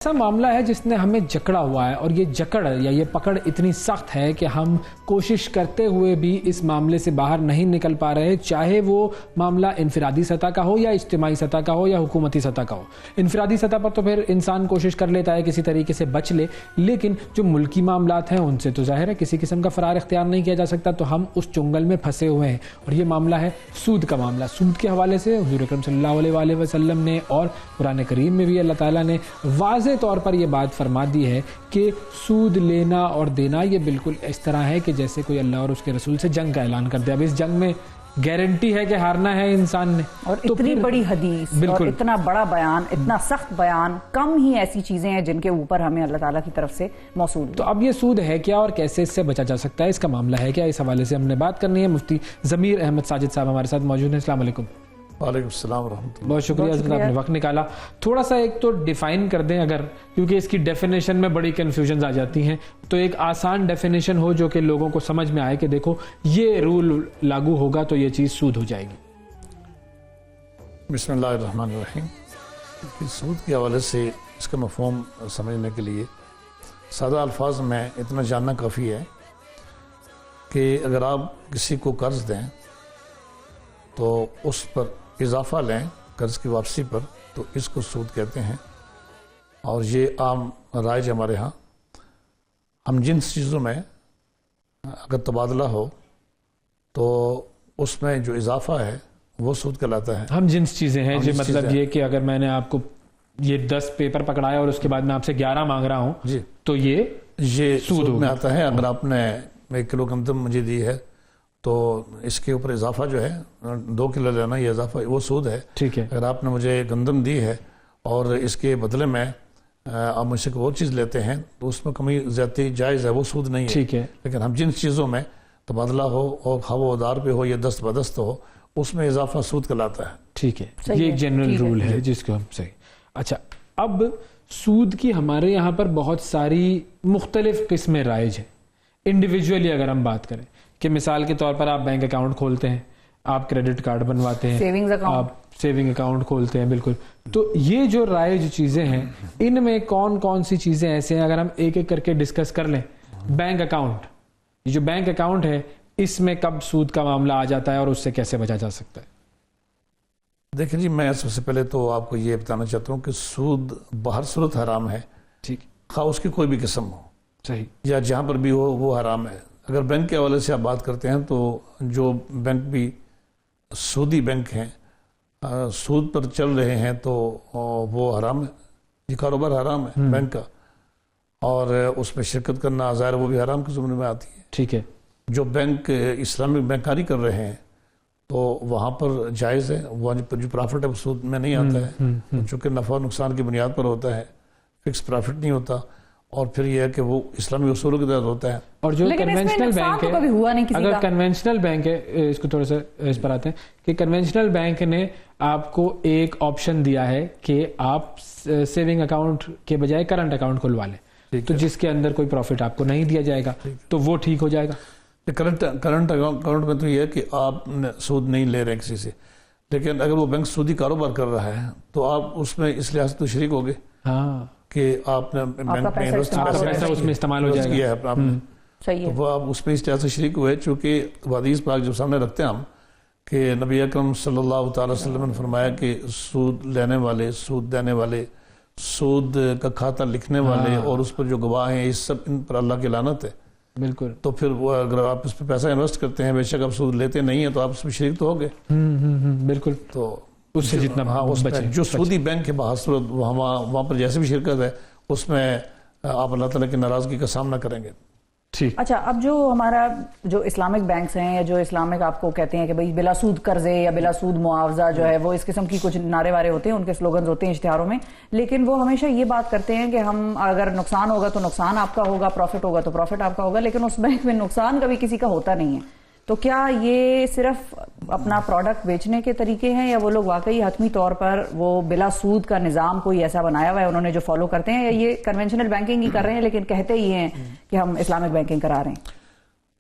ایسا معاملہ ہے جس نے ہمیں جکڑا ہوا ہے، اور یہ جکڑ یا یہ پکڑ اتنی سخت ہے کہ ہم کوشش کرتے ہوئے بھی اس معاملے سے باہر نہیں نکل پا رہے، چاہے وہ معاملہ انفرادی سطح کا ہو یا اجتماعی سطح کا ہو یا حکومتی سطح کا ہو۔ انفرادی سطح پر تو پھر انسان کوشش کر لیتا ہے کسی طریقے سے بچ لے، لیکن جو ملکی معاملات ہیں ان سے تو ظاہر ہے کسی قسم کا فرار اختیار نہیں کیا جا سکتا، تو ہم اس چنگل میں پھنسے ہوئے ہیں۔ اور یہ معاملہ ہے سود کا معاملہ۔ سود کے حوالے سے حضور اکرم صلی اللہ علیہ وآلہ وسلم نے اور قرآن کریم میں بھی اللہ تعالیٰ نے واضح طور پر یہ بات فرما دی ہے کہ سود لینا اور دینا یہ بالکل اس طرح ہے کہ جیسے کوئی اللہ اور اس کے رسول سے جنگ کا اعلان کر دیا۔ اب اس جنگ میں گارنٹی ہے کہ ہارنا ہے انسان نے، اور اتنی بڑی حدیث اور اتنا بڑا بیان، اتنا سخت بیان، کم ہی ایسی چیزیں ہیں جن کے اوپر ہمیں اللہ تعالیٰ کی طرف سے موصول ہے۔ تو اب یہ سود ہے کیا اور کیسے اس سے بچا جا سکتا ہے، اس کا معاملہ ہے کیا، اس حوالے سے ہم نے بات کرنی ہے۔ مفتی ضمیر احمد ساجد صاحب ہمارے ساتھ موجود ہیں۔ السلام علیکم۔ وعلیکم السلام ورحمۃ اللہ۔ بہت شکریہ حضرت، آپ نے وقت نکالا۔ تھوڑا سا ایک تو ڈیفائن کر دیں اگر، کیونکہ اس کی ڈیفینیشن میں بڑی کنفیوژنز آ جاتی ہیں، تو ایک آسان ڈیفینیشن ہو جو کہ لوگوں کو سمجھ میں آئے کہ دیکھو یہ رول لاگو ہوگا تو یہ چیز سود ہو جائے گی۔ بسم اللہ الرحمن الرحیم۔ سود کے حوالے سے اس کا مفہوم سمجھنے کے لیے سادہ الفاظ میں اتنا جاننا کافی ہے کہ اگر آپ کسی کو قرض دیں تو اس پر اضافہ لیں قرض کی واپسی پر، تو اس کو سود کہتے ہیں۔ اور یہ عام رائج ہمارے ہاں، ہم جنس چیزوں میں اگر تبادلہ ہو تو اس میں جو اضافہ ہے وہ سود کہلاتا ہے۔ ہم جنس چیزیں ہیں جی، مطلب یہ کہ اگر میں نے آپ کو یہ 10 پیپر پکڑایا اور اس کے بعد میں آپ سے 11 مانگ رہا ہوں جی تو یہ سود میں آتا ہے۔ اگر آپ نے 1 کلو گندم مجھے دی ہے تو اس کے اوپر اضافہ جو ہے 2 کلو لینا، یہ اضافہ وہ سود ہے۔ ٹھیک ہے۔ اگر آپ نے مجھے گندم دی ہے اور اس کے بدلے میں آپ مجھ سے کوئی اور چیز لیتے ہیں تو اس میں کمی زیادتی جائز ہے، وہ سود نہیں ہے۔ ٹھیک ہے۔ لیکن ہم جنس چیزوں میں تبادلہ ہو اور خواہ ادار پہ ہو یا دست بدست ہو، اس میں اضافہ سود کہلاتا ہے۔ ٹھیک ہے، یہ ایک جنرل رول ہے جس کو ہم صحیح۔ اچھا، اب سود کی ہمارے یہاں پر بہت ساری مختلف قسمیں رائج ہیں۔ انڈیویجولی اگر ہم بات کریں کہ مثال کے طور پر آپ بینک اکاؤنٹ کھولتے ہیں، آپ کریڈٹ کارڈ بنواتے ہیں، آپ سیونگ اکاؤنٹ کھولتے ہیں، بالکل۔ تو یہ جو رائج چیزیں ہیں ان میں کون کون سی چیزیں ایسے ہیں، اگر ہم ایک ایک کر کے ڈسکس کر لیں۔ بینک اکاؤنٹ، یہ جو بینک اکاؤنٹ ہے اس میں کب سود کا معاملہ آ جاتا ہے اور اس سے کیسے بچا جا سکتا ہے؟ دیکھیں جی، میں سب سے پہلے تو آپ کو یہ بتانا چاہتا ہوں کہ سود بہر صورت حرام ہے، ٹھیک، خواہ اس کی کوئی بھی قسم ہو، صحیح، یا جہاں پر بھی ہو وہ حرام ہے۔ اگر بینک کے حوالے سے آپ بات کرتے ہیں تو جو بینک بھی سودی بینک ہیں، سود پر چل رہے ہیں تو وہ حرام ہے، یہ کاروبار حرام ہے بینک کا، اور اس میں شرکت کرنا ظاہر وہ بھی حرام کے زمرے میں آتی ہے۔ ٹھیک ہے۔ جو بینک اسلامک بینک کاری کر رہے ہیں تو وہاں پر جائز ہے، وہاں جو پرافٹ ہے وہ سود میں نہیں آتا ہے، چونکہ نفع و نقصان کی بنیاد پر ہوتا ہے، فکس پرافٹ نہیں ہوتا، اور پھر یہ ہے کہ وہ اسلامی اصولوں کے تحت ہوتا ہے۔ اور جو کنونشنل بینک ہے، اگر کنونشنل بینک ہے، اس کو تھوڑا سا اس پر آتے ہیں کہ کنونشنل بینک نے آپ کو ایک آپشن دیا ہے کہ آپ سیونگ اکاؤنٹ کے بجائے کرنٹ اکاؤنٹ کھلوا لیں، تو جس کے اندر کوئی پروفٹ آپ کو نہیں دیا جائے گا، تو وہ ٹھیک ہو جائے گا۔ کرنٹ اکاؤنٹ میں تو یہ ہے کہ آپ سود نہیں لے رہے کسی سے، لیکن اگر وہ بینک سودی کاروبار کر رہا ہے تو آپ اس میں اس لحاظ سے تو شریک ہوگے کہ آپ نے بینک میں پیسہ اس میں استعمال ہو جائے گا، تو وہ آپ اس میں اس لحاظ سے شریک ہوئے، چونکہ حدیث پاک جو سامنے رکھتے ہیں ہم کہ نبی اکرم صلی اللہ تعالی وسلم نے فرمایا کہ سود لینے والے، سود دینے والے، سود کا کھاتا لکھنے والے اور اس پر جو گواہ ہیں، یہ سب ان پر اللہ کی لعنت ہے۔ بالکل۔ تو پھر وہ اگر آپ اس پہ پیسہ انویسٹ کرتے ہیں، بے شک آپ سود لیتے نہیں ہیں تو آپ اس میں شریک تو ہوگے۔ بالکل۔ تو اس سے جتنا جو سودی بینک ہے بحصورت وہاں پر جیسے بھی شرکت ہے اس میں آپ اللہ تعالیٰ کی ناراضگی کا سامنا کریں گے۔ ٹھیک۔ اچھا، اب جو ہمارا جو اسلامک بینکس ہیں یا جو اسلامک آپ کو کہتے ہیں کہ بھئی بلا سود قرضے یا بلا سود معاوضہ جو ہے، وہ اس قسم کی کچھ نعرے وارے ہوتے ہیں، ان کے سلوگنز ہوتے ہیں اشتہاروں میں، لیکن وہ ہمیشہ یہ بات کرتے ہیں کہ ہم اگر نقصان ہوگا تو نقصان آپ کا ہوگا، پروفٹ ہوگا تو پروفٹ آپ کا ہوگا، لیکن اس بینک میں نقصان کبھی کسی کا ہوتا نہیں ہے۔ تو کیا یہ صرف اپنا پروڈکٹ بیچنے کے طریقے ہیں، یا وہ لوگ واقعی حتمی طور پر وہ بلا سود کا نظام کوئی ایسا بنایا ہوا ہے انہوں نے جو فالو کرتے ہیں، یا یہ کنونشنل بینکنگ ہی کر رہے ہیں لیکن کہتے ہی ہیں کہ ہم اسلامک بینکنگ کرا رہے ہیں؟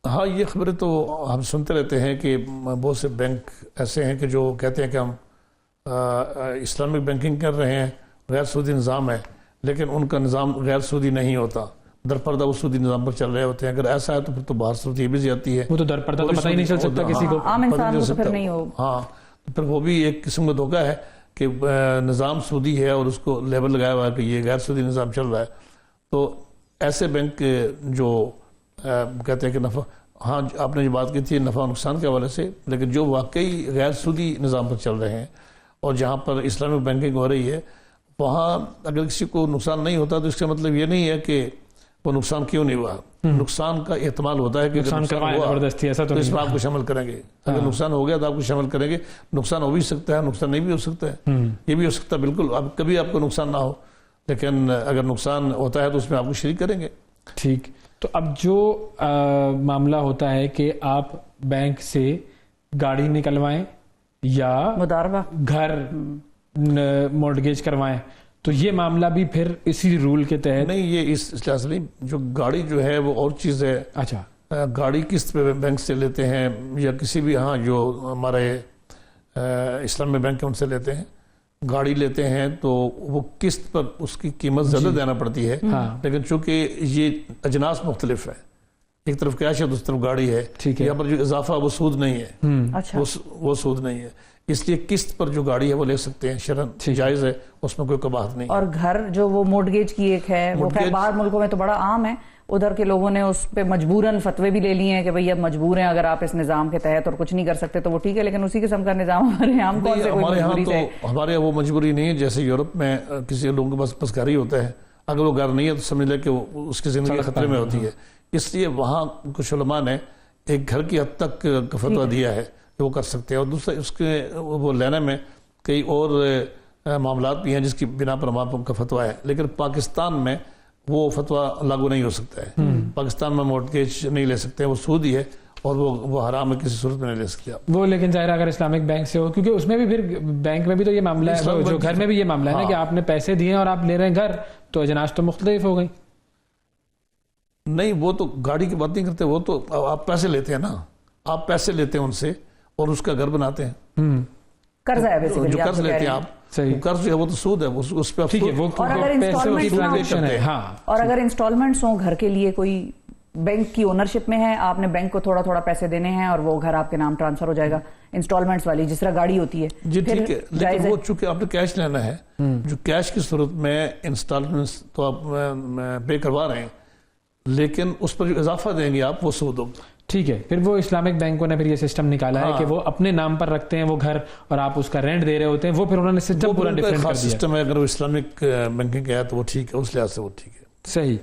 ہاں، یہ خبریں تو ہم سنتے رہتے ہیں کہ بہت سے بینک ایسے ہیں کہ جو کہتے ہیں کہ ہم اسلامک بینکنگ کر رہے ہیں، غیر سودی نظام ہے، لیکن ان کا نظام غیر سودی نہیں ہوتا، درپردہ وہ سودی نظام پر چل رہے ہوتے ہیں. اگر ایسا ہے تو پھر تو باہر صورت یہ بھی زیادتی ہے. وہ تو درپردہ تو پتہ ہی نہیں چل سکتا کسی کو. عام انسان کو تو پھر نہیں ہو. ہاں پھر وہ بھی ایک قسم کا دھوکہ ہے کہ نظام سودی ہے اور اس کو لیبل لگایا ہوا ہے کہ یہ غیر سودی نظام چل رہا ہے. تو ایسے بینک جو کہتے ہیں کہ نفع، ہاں آپ نے جو بات کی تھی نفع نقصان کے حوالے سے، لیکن جو واقعی غیر سودی نظام پر چل رہے ہیں اور جہاں پر اسلامک بینکنگ ہو رہی ہے، وہاں اگر کسی کو نقصان نہیں ہوتا تو اس کا مطلب یہ نہیں ہے کہ وہ نقصان کیوں نہیں ہوا. نقصان کا احتمال ہوتا ہے کہ نقصان ایسا تو اس میں آپ کو شامل کریں گے. اگر نقصان ہو گیا تو آپ کو شامل کریں گے. نقصان ہو بھی سکتا ہے، نقصان نہیں بھی ہو سکتا ہے، یہ بھی ہو سکتا ہے بالکل. اب کبھی آپ کو نقصان نہ ہو، لیکن اگر نقصان ہوتا ہے تو اس میں آپ کو شریک کریں گے. ٹھیک. تو اب جو معاملہ ہوتا ہے کہ آپ بینک سے گاڑی نکلوائیں یا مضاربہ گھر مورٹگیج کروائیں، تو یہ معاملہ بھی پھر اسی رول کے تحت نہیں. یہ اس لحاظ سے جو گاڑی جو ہے وہ اور چیز ہے. اچھا، گاڑی قسط پہ بینک سے لیتے ہیں یا کسی بھی، ہاں جو ہمارے اسلامی بینک ان سے لیتے ہیں، گاڑی لیتے ہیں تو وہ قسط پر اس کی قیمت زیادہ دینا پڑتی ہے. لیکن چونکہ یہ اجناس مختلف ہے، ایک طرف کیش ہے دوسری طرف گاڑی ہے، یہاں پر جو اضافہ وہ سود نہیں ہے، وہ سود نہیں ہے. اس لیے قسط پر جو گاڑی ہے وہ لے سکتے ہیں، شرعاً جائز ہے، اس میں کوئی قباحت نہیں. اور گھر جو وہ مورٹگیج کی ایک ہے، وہ باہر ملکوں میں تو بڑا عام ہے، ادھر کے لوگوں نے اس پہ مجبوراً فتوے بھی لے لیے ہیں کہ بھئی اب مجبور ہیں اگر آپ اس نظام کے تحت اور کچھ نہیں کر سکتے تو وہ ٹھیک ہے. لیکن اسی قسم کا نظام ہمارے یہاں کون سے کوئی مجبوری سے؟ ہمارے یہاں وہ مجبوری نہیں ہے. جیسے یورپ میں کسی لوگوں کے پاس بس گھر ہی ہوتا ہے، اگر وہ گھر نہیں ہے تو سمجھ لے کہ اس کی زندگی خطرے میں ہوتی ہے. اس لیے وہاں کچھ علماء نے ایک گھر کی حد تک فتویٰ دیا ہے کہ وہ کر سکتے ہیں. اور دوسرا اس کے وہ لینے میں کئی اور معاملات بھی ہیں جس کی بنا پر ہمارے کا فتویٰ ہے. لیکن پاکستان میں وہ فتویٰ لاگو نہیں ہو سکتا ہے. پاکستان میں مورٹگیج نہیں لے سکتے، وہ سودی ہے اور وہ حرام ہے، کسی صورت میں نہیں لے سکتے آپ. وہ لیکن ظاہر اگر اسلامک بینک سے ہو، کیونکہ اس میں بھی پھر بینک میں بھی تو یہ معاملہ ہے، جو گھر میں بھی یہ معاملہ ہے نا کہ آپ نے پیسے دیے اور آپ لے رہے ہیں گھر، تو اجناس تو مختلف ہو گئی. نہیں، وہ تو گاڑی کی بات نہیں کرتے، وہ تو آپ پیسے لیتے ہیں نا، آپ پیسے لیتے ہیں ان سے اور اس کا گھر بناتے ہیں. قرض ہے بیسیکلی، جو قرض لیتے ہیں آپ، قرض جو ہے وہ تو سود ہے، اس پہ اور اگر انسٹالمنٹس ہوں گھر کے لیے، کوئی بینک کی اونرشپ میں ہے، آپ نے بینک کو تھوڑا تھوڑا پیسے دینے ہیں اور وہ گھر آپ کے نام ٹرانسفر ہو جائے گا. انسٹالمنٹس والی جس طرح گاڑی ہوتی ہے. جی ٹھیک ہے، لیکن وہ چونکہ آپ نے کیش لینا ہے، جو کیش کی صورت میں انسٹالمنٹس تو آپ پے کروا رہے ہیں، لیکن اس پر جو اضافہ دیں گے آپ، وہ سود ہوگا. ٹھیک ہے. پھر وہ اسلامک بینکوں نے پھر یہ سسٹم نکالا ہے کہ وہ اپنے نام پر رکھتے ہیں وہ گھر اور آپ اس کا رینٹ دے رہے ہوتے ہیں. وہ پھر انہوں نے سسٹم پورا ڈیفرنٹ کر دیا. سسٹم ہے، اگر وہ اسلامک بینکنگ کا ہے تو وہ ٹھیک ہے، اس لحاظ سے وہ ٹھیک ہے. صحیح.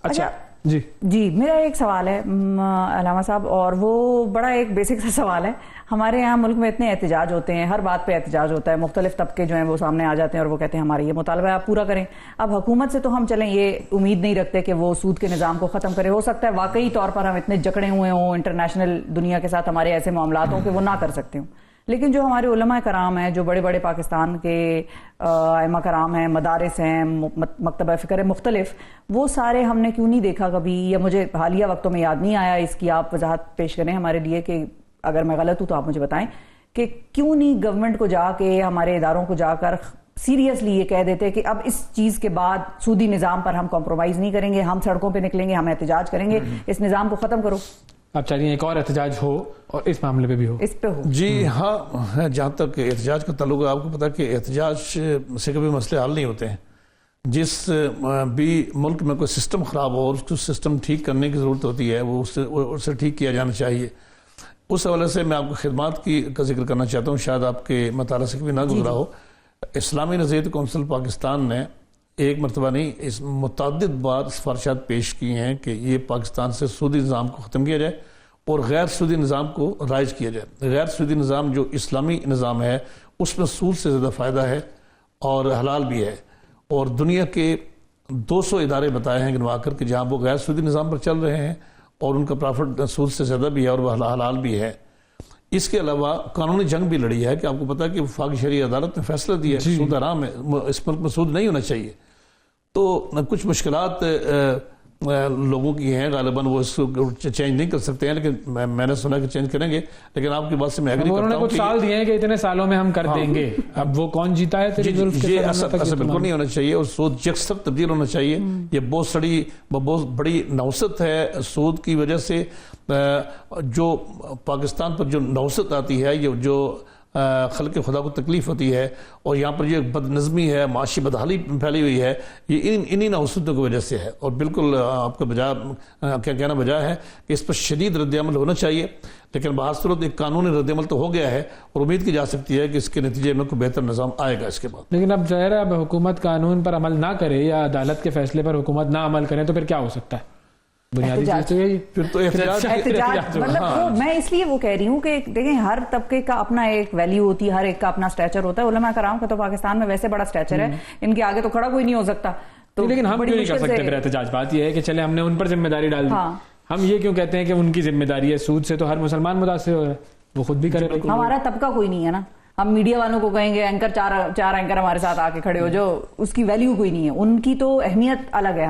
اچھا جی میرا ایک سوال ہے علامہ صاحب، اور وہ بڑا ایک بیسک سا سوال ہے. ہمارے یہاں ملک میں اتنے احتجاج ہوتے ہیں، ہر بات پہ احتجاج ہوتا ہے، مختلف طبقے جو ہیں وہ سامنے آ جاتے ہیں اور وہ کہتے ہیں ہمارا یہ مطالبہ ہے آپ پورا کریں. اب حکومت سے تو ہم چلیں یہ امید نہیں رکھتے کہ وہ سود کے نظام کو ختم کرے. ہو سکتا ہے واقعی طور پر ہم اتنے جکڑے ہوئے ہوں انٹرنیشنل دنیا کے ساتھ، ہمارے ایسے معاملات ہوں کہ وہ نہ کر سکتے ہوں. لیکن جو ہمارے علماء کرام ہیں، جو بڑے بڑے پاکستان کے ائمہ کرام ہیں، مدارس ہیں، مکتبہ فکر مختلف، وہ سارے ہم نے کیوں نہیں دیکھا کبھی، یا مجھے حالیہ وقتوں میں یاد نہیں آیا، اس کی آپ وضاحت پیش کریں ہمارے لیے کہ اگر میں غلط ہوں تو آپ مجھے بتائیں کہ کیوں نہیں گورنمنٹ کو جا کے، ہمارے اداروں کو جا کر سیریسلی یہ کہہ دیتے کہ اب اس چیز کے بعد سودی نظام پر ہم کمپرومائز نہیں کریں گے، ہم سڑکوں پہ نکلیں گے، ہم احتجاج کریں گے، اس نظام کو ختم کرو. آپ چاہیے ایک اور احتجاج ہو اور اس معاملے پہ بھی ہو، اس پہ ہو. جی ہاں، جہاں تک احتجاج کا تعلق ہے، آپ کو پتا کہ احتجاج سے کبھی مسئلے حل نہیں ہوتے ہیں. جس بھی ملک میں کوئی سسٹم خراب ہو اور اس کو سسٹم ٹھیک کرنے کی ضرورت ہوتی ہے، وہ اسے ٹھیک کیا جانا چاہیے. اس حوالے سے میں آپ کو خدمات کا ذکر کرنا چاہتا ہوں، شاید آپ کے مطالعہ سے کبھی نہ گزرا ہو. اسلامی نظریت کونسل پاکستان نے ایک مرتبہ نہیں، اس متعدد بار سفارشات پیش کی ہیں کہ یہ پاکستان سے سودی نظام کو ختم کیا جائے اور غیر سودی نظام کو رائج کیا جائے. غیر سودی نظام جو اسلامی نظام ہے اس میں سود سے زیادہ فائدہ ہے اور حلال بھی ہے، اور دنیا کے 200 ادارے بتائے ہیں گنوا کر کہ جہاں وہ غیر سودی نظام پر چل رہے ہیں اور ان کا پرافٹ سود سے زیادہ بھی ہے اور وہ حلال بھی ہے. اس کے علاوہ قانونی جنگ بھی لڑی ہے کہ آپ کو پتا ہے کہ وفاقی شرعی عدالت نے فیصلہ دیا ہے سود حرام ہے، اس ملک میں سود نہیں ہونا چاہیے. تو کچھ مشکلات لوگوں کی ہیں غالباً وہ اس کو چینج نہیں کر سکتے ہیں، لیکن میں نے سنا کہ چینج کریں گے، لیکن آپ کی بات سے میں ایگری کرتا ہوں۔ انہوں نے کچھ سال دیے ہیں کہ اتنے سالوں میں ہم کر دیں گے، اب وہ کون جیتا ہے تیری ظلم کے یہ ایسا بالکل نہیں ہونا چاہیے، اور سود یکسر تبدیل ہونا چاہیے۔ یہ بہت بڑی نوست ہے سود کی وجہ سے، جو پاکستان پر جو نوست آتی ہے، یہ جو خلق خدا کو تکلیف ہوتی ہے، اور یہاں پر یہ بد نظمی ہے، معاشی بدحالی پھیلی ہوئی ہے، یہ انہی نوستوں کی وجہ سے ہے۔ اور بالکل آپ کا کیا کہنا بجا ہے کہ اس پر شدید رد عمل ہونا چاہیے، لیکن بہر صورت ایک قانونی رد عمل تو ہو گیا ہے، اور امید کی جا سکتی ہے کہ اس کے نتیجے میں کوئی بہتر نظام آئے گا اس کے بعد۔ لیکن اب ظاہر ہے اب حکومت قانون پر عمل نہ کرے یا عدالت کے فیصلے پر حکومت نہ عمل کرے تو پھر کیا ہو سکتا ہے؟ بنیادی چیز تو یہی پھر تو احتجاج، مطلب میں اس لیے وہ کہہ رہی ہوں کہ دیکھیں ہر طبقے کا اپنا ایک ویلیو ہوتی ہے، ہر ایک کا اپنا سٹیچر ہوتا ہے۔ علماء کرام کا تو پاکستان میں ویسے بڑا سٹیچر ہے، ان کے آگے تو کھڑا کوئی نہیں ہو سکتا، تو لیکن ہم کیوں نہیں کر سکتے پھر احتجاج؟ بات یہ ہے کہ چلے ہم نے ان پر ذمہ داری ڈال دی، ہم یہ کیوں کہتے ہیں کہ ان کی ذمہ داری ہے؟ سود سے تو ہر مسلمان متاثر ہو رہا ہے، وہ خود بھی کرے۔ ہمارا طبقہ کوئی نہیں ہے نا، ہم میڈیا والوں کو کہیں گے اینکر چار اینکر ہمارے ساتھ آ کے کھڑے ہو، جو اس کی ویلیو کوئی نہیں ہے، ان کی تو اہمیت الگ ہے۔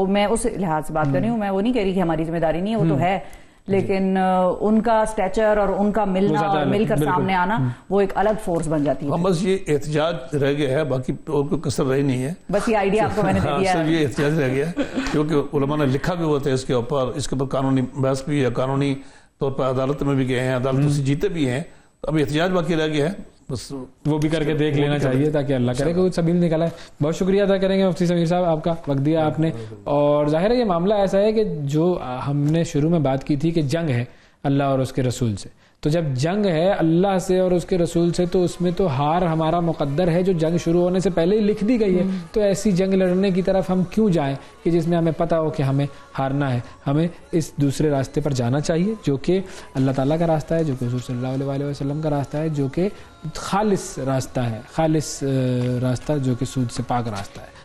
میں اس لحاظ سے بات کر رہی ہوں، میں وہ نہیں کہہ رہی کہ ہماری ذمہ داری نہیں ہے، وہ تو ہے، لیکن ان کا سٹیچر اور ان کا ملنا اور مل کر سامنے آنا وہ ایک الگ فورس بن جاتی ہے۔ بس یہ احتجاج رہ گیا ہے، باقی اور کوئی کسر رہی نہیں ہے۔ بس یہ آئیڈیا آپ کو میں نے دے دیا ہے، یہ احتجاج رہ گیا کیونکہ علماء نے لکھا بھی ہوا تھا اس کے اوپر قانونی بحث بھی ہے، قانونی طور پر عدالت میں بھی گئے ہیں، عدالتوں سے جیتے بھی ہیں، اب احتجاج باقی رہ گیا ہے، بس وہ بھی کر کے دیکھ لینا چاہیے تاکہ اللہ کرے کہ کچھ سبیل نکلا ہے۔ بہت شکریہ ادا کریں گے مفتی سمیر صاحب، آپ کا وقت دیا آپ نے، اور ظاہر ہے یہ معاملہ ایسا ہے کہ جو ہم نے شروع میں بات کی تھی کہ جنگ ہے اللہ اور اس کے رسول سے، تو جب جنگ ہے اللہ سے اور اس کے رسول سے تو اس میں تو ہار ہمارا مقدر ہے، جو جنگ شروع ہونے سے پہلے ہی لکھ دی گئی ہے، تو ایسی جنگ لڑنے کی طرف ہم کیوں جائیں کہ جس میں ہمیں پتہ ہو کہ ہمیں ہارنا ہے؟ ہمیں اس دوسرے راستے پر جانا چاہیے جو کہ اللہ تعالیٰ کا راستہ ہے، جو کہ حضور صلی اللہ علیہ وسلم کا راستہ ہے، جو کہ خالص راستہ ہے، خالص راستہ جو کہ سود سے پاک راستہ ہے۔